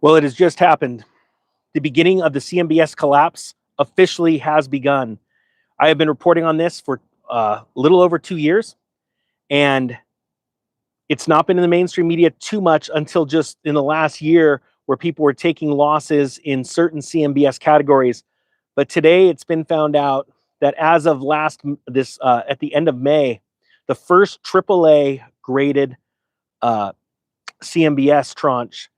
Well, it has just happened. The beginning of the CMBS collapse officially has begun. I have been reporting on this for a little over 2 years, and it's not been in the mainstream media too much until just in the last year, where people were taking losses in certain CMBS categories. But today it's been found out that as of at the end of May, the first AAA graded uh, CMBS tranche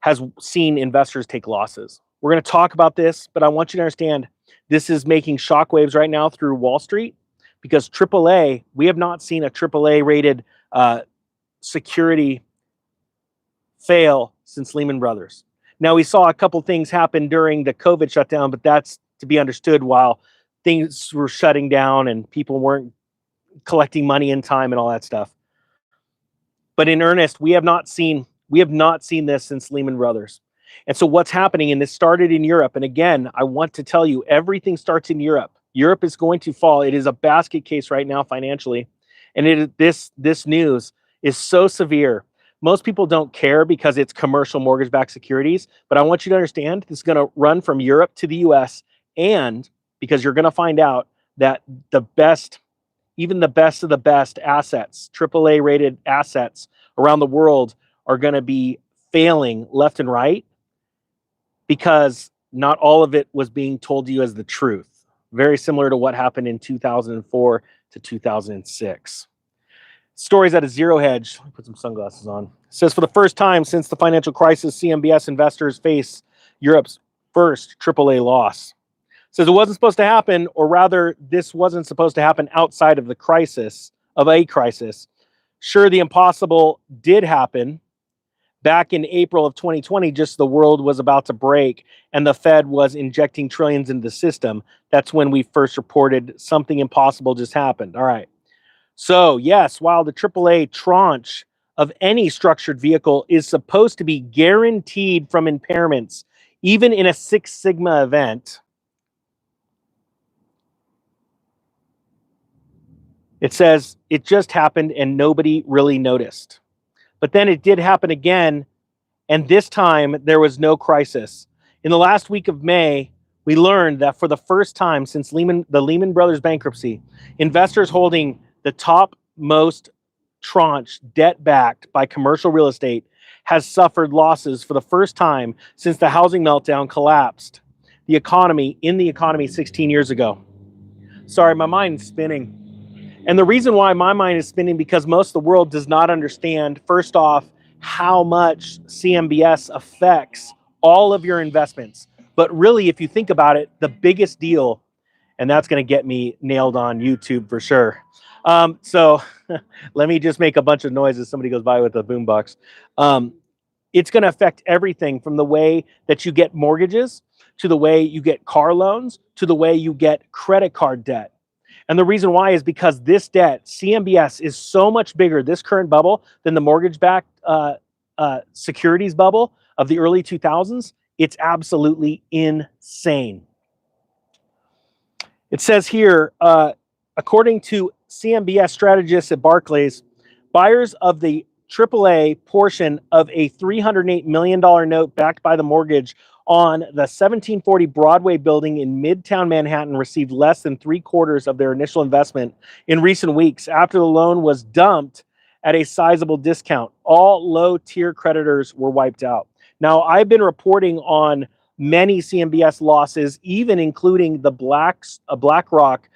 has seen investors take losses. We're going to talk about this, but I want you to understand this is making shockwaves right now through Wall Street, because AAA, we have not seen a AAA rated security fail since Lehman Brothers. Now, we saw a couple things happen during the COVID shutdown, but that's to be understood while things were shutting down and people weren't collecting money in time and all that stuff. But in earnest, we have not seen this since Lehman Brothers. And so what's happening, and this started in Europe, and again, I want to tell you, everything starts in Europe. Europe is going to fall. It is a basket case right now financially. And this news is so severe. Most people don't care because it's commercial mortgage-backed securities, but I want you to understand this is going to run from Europe to the US, and because you're going to find out that even the best of the best assets, AAA rated assets around the world, are going to be failing left and right, because not all of it was being told to you as the truth. Very similar to what happened in 2004 to 2006. Stories at a zero hedge. Let me put some sunglasses on. It says, for the first time since the financial crisis, CMBS investors face Europe's first AAA loss. It says it wasn't supposed to happen, or rather, this wasn't supposed to happen outside of a crisis. Sure, the impossible did happen. Back in April of 2020, just the world was about to break and the Fed was injecting trillions into the system. That's when we first reported something impossible just happened. All right. So yes, while the AAA tranche of any structured vehicle is supposed to be guaranteed from impairments, even in a Six Sigma event, it says it just happened and nobody really noticed. But then it did happen again, and this time there was no crisis. In the last week of May, we learned that for the first time since the Lehman Brothers bankruptcy, investors holding the topmost tranche debt-backed by commercial real estate has suffered losses for the first time since the housing meltdown collapsed the economy 16 years ago. Sorry, my mind's spinning. And the reason why my mind is spinning, because most of the world does not understand, first off, how much CMBS affects all of your investments. But really, if you think about it, the biggest deal, and that's going to get me nailed on YouTube for sure. So let me just make a bunch of noise as somebody goes by with a boombox. It's going to affect everything from the way that you get mortgages, to the way you get car loans, to the way you get credit card debt. And the reason why is because this debt, CMBS, is so much bigger, this current bubble, than the mortgage-backed securities bubble of the early 2000s. It's absolutely insane. It says here, according to CMBS strategists at Barclays, buyers of the AAA portion of a $308 million note backed by the mortgage on the 1740 Broadway building in Midtown Manhattan received less than 3/4 of their initial investment in recent weeks after the loan was dumped at a sizable discount. All low-tier creditors were wiped out. Now, I've been reporting on many CMBS losses, even including the BlackRock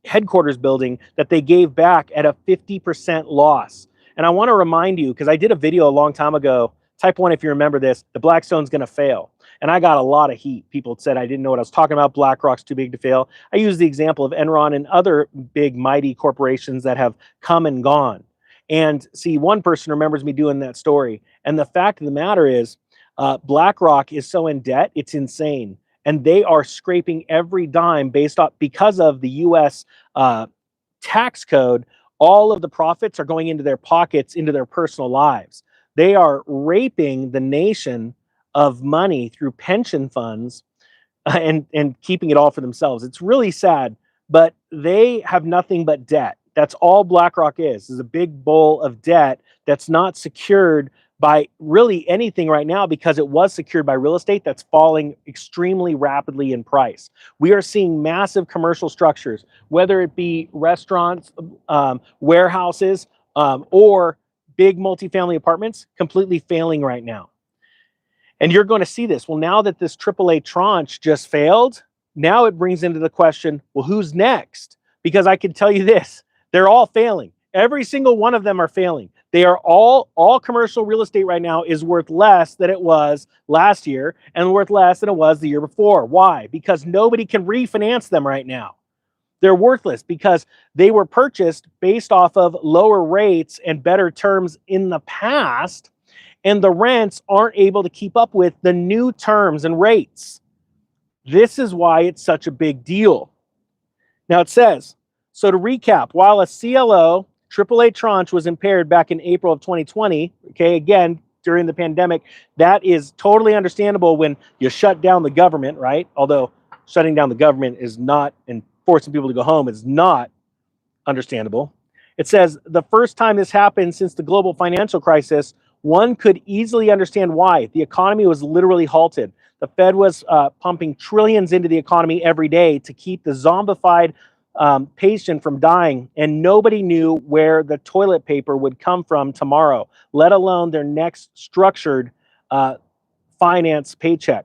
headquarters building that they gave back at a 50% loss. And I want to remind you, because I did a video a long time ago, type 1 if you remember this, the Blackstone's going to fail. And I got a lot of heat. People said I didn't know what I was talking about. BlackRock's too big to fail. I used the example of Enron and other big, mighty corporations that have come and gone. And see, one person remembers me doing that story. And the fact of the matter is, BlackRock is so in debt, it's insane. And they are scraping every dime because of the US tax code. All of the profits are going into their pockets, into their personal lives. They are raping the nation of money through pension funds and keeping it all for themselves. It's really sad, but they have nothing but debt. That's all BlackRock is a big bowl of debt that's not secured by really anything right now because it was secured by real estate that's falling extremely rapidly in price. We are seeing massive commercial structures, whether it be restaurants, warehouses, or big multifamily apartments, completely failing right now. And you're going to see this. Well, now that this AAA tranche just failed, now it brings into the question, well, who's next? Because I can tell you this, they're all failing. Every single one of them are failing. They are all commercial real estate right now is worth less than it was last year and worth less than it was the year before. Why? Because nobody can refinance them right now. They're worthless because they were purchased based off of lower rates and better terms in the past, and the rents aren't able to keep up with the new terms and rates. This is why it's such a big deal. Now it says, so to recap, while a CLO AAA tranche was impaired back in April of 2020, okay, again, during the pandemic, that is totally understandable when you shut down the government, right? Although shutting down the government is not, and forcing people to go home is not understandable. It says, the first time this happened since the global financial crisis, one could easily understand why. The economy was literally halted. The Fed was pumping trillions into the economy every day to keep the zombified patient from dying, and nobody knew where the toilet paper would come from tomorrow, let alone their next structured finance paycheck.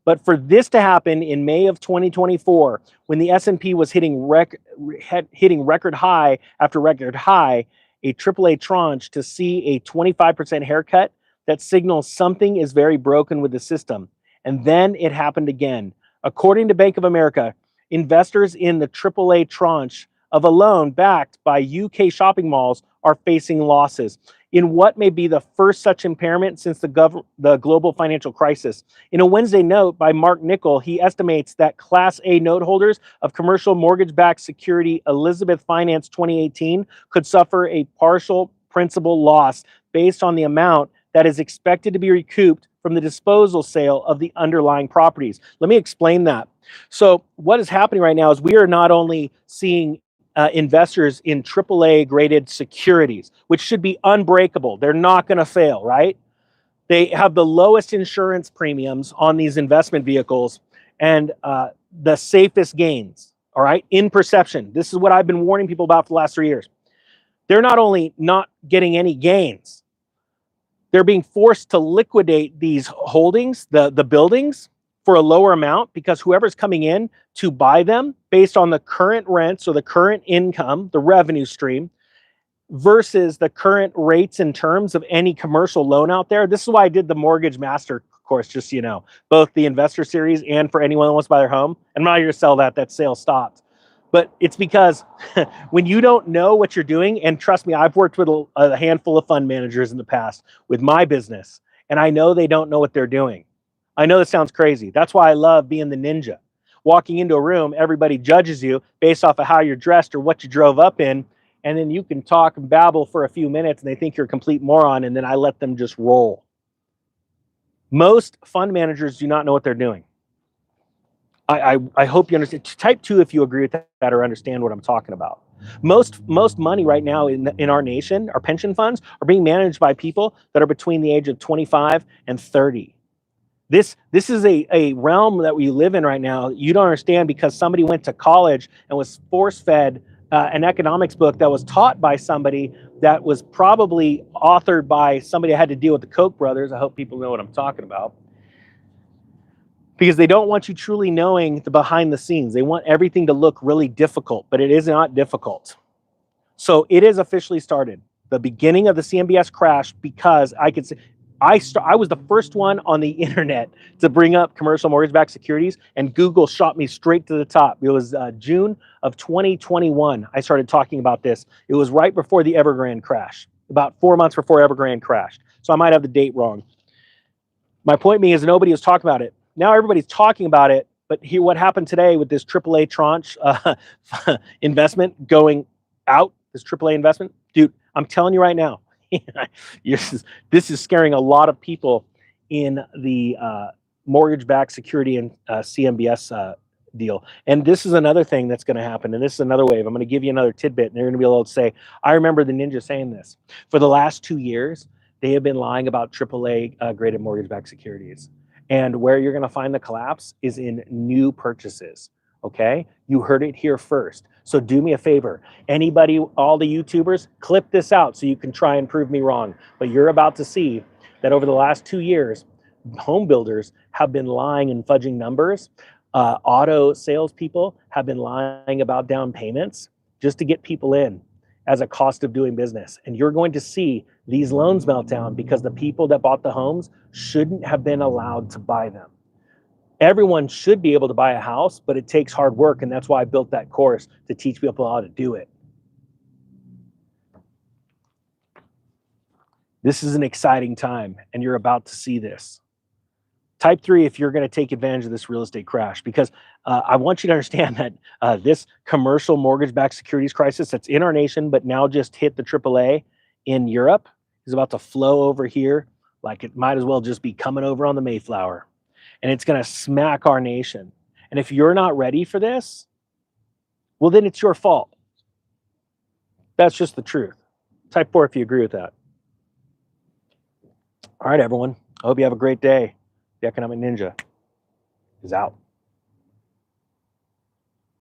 But for this to happen in May of 2024, when the S&P was hitting record high after record high, a AAA tranche to see a 25% haircut, that signals something is very broken with the system. And then it happened again. According to Bank of America, investors in the AAA tranche of a loan backed by UK shopping malls are facing losses in what may be the first such impairment since the global financial crisis. In a Wednesday note by Mark Nickel, he estimates that Class A note holders of commercial mortgage-backed security Elizabeth Finance 2018 could suffer a partial principal loss based on the amount that is expected to be recouped from the disposal sale of the underlying properties. Let me explain that. So what is happening right now is we are not only seeing investors in AAA graded securities, which should be unbreakable. They're not going to fail, right? They have the lowest insurance premiums on these investment vehicles and the safest gains, all right, in perception. This is what I've been warning people about for the last 3 years. They're not only not getting any gains, they're being forced to liquidate these holdings, the buildings, for a lower amount because whoever's coming in to buy them based on the current rents or the current income, the revenue stream, versus the current rates and terms of any commercial loan out there. This is why I did the Mortgage Master course, just so you know, both the investor series and for anyone that wants to buy their home. I'm not here to sell that sale stopped. But it's because when you don't know what you're doing, and trust me, I've worked with a handful of fund managers in the past with my business, and I know they don't know what they're doing. I know this sounds crazy. That's why I love being the ninja. Walking into a room, everybody judges you based off of how you're dressed or what you drove up in, and then you can talk and babble for a few minutes and they think you're a complete moron, and then I let them just roll. Most fund managers do not know what they're doing. I hope you understand. Type 2 if you agree with that or understand what I'm talking about. Most money right now in our nation, our pension funds, are being managed by people that are between the age of 25 and 30. This is a realm that we live in right now. You don't understand because somebody went to college and was force-fed an economics book that was taught by somebody that was probably authored by somebody that had to deal with the Koch brothers. I hope people know what I'm talking about. Because they don't want you truly knowing the behind the scenes. They want everything to look really difficult, but it is not difficult. So it is officially started. The beginning of the CMBS crash, because I could say, I was the first one on the internet to bring up commercial mortgage-backed securities, and Google shot me straight to the top. It was June of 2021. I started talking about this. It was right before the Evergrande crash, about 4 months before Evergrande crashed. So I might have the date wrong. My point being is nobody was talking about it. Now everybody's talking about it, but here, what happened today with this AAA tranche investment going out, this AAA investment, dude, I'm telling you right now, this is scaring a lot of people in the mortgage-backed security and CMBS deal. And this is another thing that's going to happen, and this is another wave. I'm going to give you another tidbit, and you're going to be able to say, I remember the ninja saying this. For the last 2 years, they have been lying about AAA graded mortgage-backed securities. And where you're going to find the collapse is in new purchases. Okay, you heard it here first. So do me a favor, anybody, all the YouTubers, clip this out so you can try and prove me wrong. But you're about to see that over the last 2 years, home builders have been lying and fudging numbers. Auto salespeople have been lying about down payments just to get people in as a cost of doing business. And you're going to see these loans melt down because the people that bought the homes shouldn't have been allowed to buy them. Everyone should be able to buy a house, but it takes hard work. And that's why I built that course, to teach people how to do it. This is an exciting time, and you're about to see this. Type 3 if you're going to take advantage of this real estate crash, because I want you to understand that this commercial mortgage-backed securities crisis that's in our nation, but now just hit the AAA in Europe, is about to flow over here like it might as well just be coming over on the Mayflower. And it's going to smack our nation. And if you're not ready for this, well, then it's your fault. That's just the truth. Type 4 if you agree with that. All right, everyone. I hope you have a great day. The Economic Ninja is out.